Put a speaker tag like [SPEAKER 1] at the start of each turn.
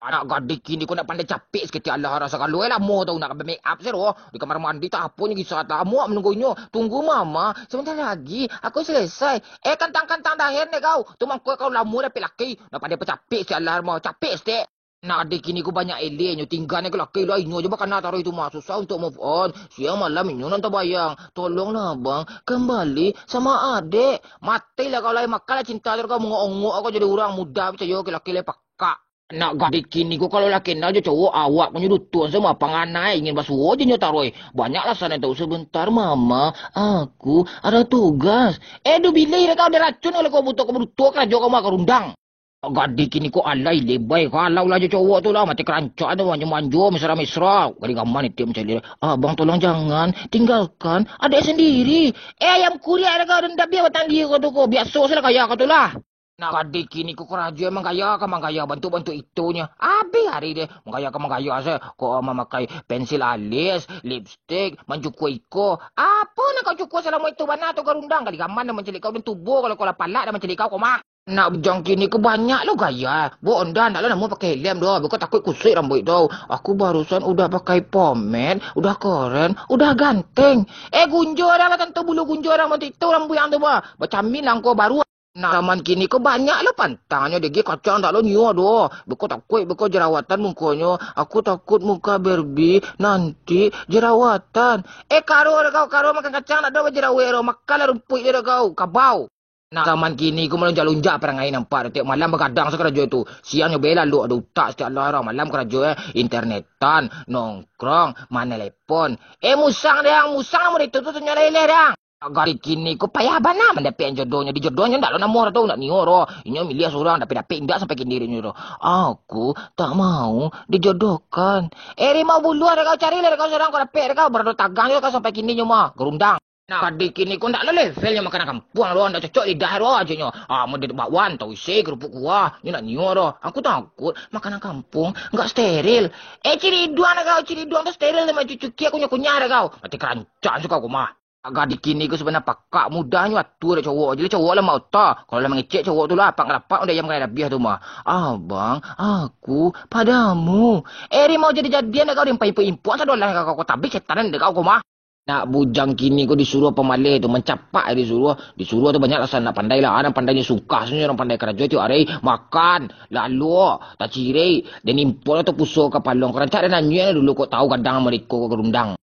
[SPEAKER 1] Anak gadis kini kau nak pandai capek sikit Allah rasa kalau lama tau nak make up sero di kamar mandi tak apa ni kisah tak muak menunggunya. Tunggu mama, sebentar lagi aku selesai. Kantang-kantang dah hen kau. Tu mak kau lama dah laki. Nak pandai capek sikit Allah mau capek sikit. Nak adik kini ku banyak elenya tinggalnya ke laki lainnya je bakal nak taruh itu mah susah untuk move on. Siang malam ini nanti bayang. Tolonglah abang kembali sama adik. Matilah kau lain makanlah cinta kau mengongok aku jadi orang muda percaya ke laki lain pakak. Nak gadis kini ku kalau laki nak je cowok awak punya tuan semua panganai ingin basuh je nyo taruh. Banyaklah sana tahu sebentar mama aku ada tugas. Du bilai kau ada racun kalau kau butuh kerja kau makan rundang. Gadis kini kau alai lebay kalau lah je cowok tu lah mati kerancak tu manjo mesra-mesra. Gadis gaman itu macam dia. Abang tolong jangan tinggalkan adik sendiri. Ayam kuriak kau dan dah biar tanggi kau tu kau biasa salah kaya kau tu lah. Nak adik kini ku kerja emang gaya bantu-bantu itunya. Habis hari dia menggaya saya. Kau memakai pensil alis, lipstick, mencukur iko. Apa nak kau cukur selama itu mana tu kau rundang kali gaman dah mencelik kau dan tubuh kalau kau lapalak dah mencelik kau mah. Nak bujang kini ke banyak lo gaya. Bondan tak lah nak pakai helm doh. Bukan takut kusik rambut tau. Aku barusan udah pakai pomade, udah keren, udah ganteng. Gunjor dah tentu bulu gunjor rambut itu rambut yang tu bah. Macam minang kau baru. Nak zaman kini ke banyak lah pantangnya degi kacang tak lo nyo doh. Beko takut beko jerawatan mukanya. Aku takut muka Barbie nanti jerawatan. Karo makan kacang tak ada jerawat ro. Makanlah rumput dia kau kabau. Nak zaman kini ku melunjak-lunjak perangai nampak tiap malam begadang sekeraja itu. Siangnya bela lu ada utak setiap lara malam kerja internetan, nongkrong, mana telepon. Musang mau itu tu nyalele dah. Gari kini ku payah bana mendapat jodohnya. Di jodohnya ndak lo namor tau nak nioro. Ini milih seorang dapat ndak sampai kini nioro. Aku tak mau dijodohkan. Mau bulu ada kau cari kau seorang kau dapat kau berdo tagang kau sampai kini nyuma gerundang. Nah, adik kini kau ndak lo levelnya makanan kampung lo ndak cocok lidah lo aja nyo. Mau di bakwan tau isi kerupuk kuah. Ni nak nioro. Aku takut makanan kampung enggak steril. Ciri duan tu steril sama cucu kia kunyah kau. Mati kerancak suka aku mah. Gadis kini ku sebenarnya pakak mudahnya tu ada cowok. Jadi cowok lah mau tak. Kalau lah mengecek cowok tu lah apa ngelapak udah yang mengenai lebih tu mah. Abang, aku padamu. Mau jadi-jadian kau dimpai-impuan sadolah kau tabik setanan kau mah. Nak bujang kini kau disuruh pemalih tu mencapak disuruh tu banyak alasan nak pandai lah. Orang pandainya suka sebenarnya orang pandai kerja tu hari makan lalu tak ciri dan impor tu pusuk ke palong kerancak dan nanya dulu kau tahu kadang mereka kau gerundang.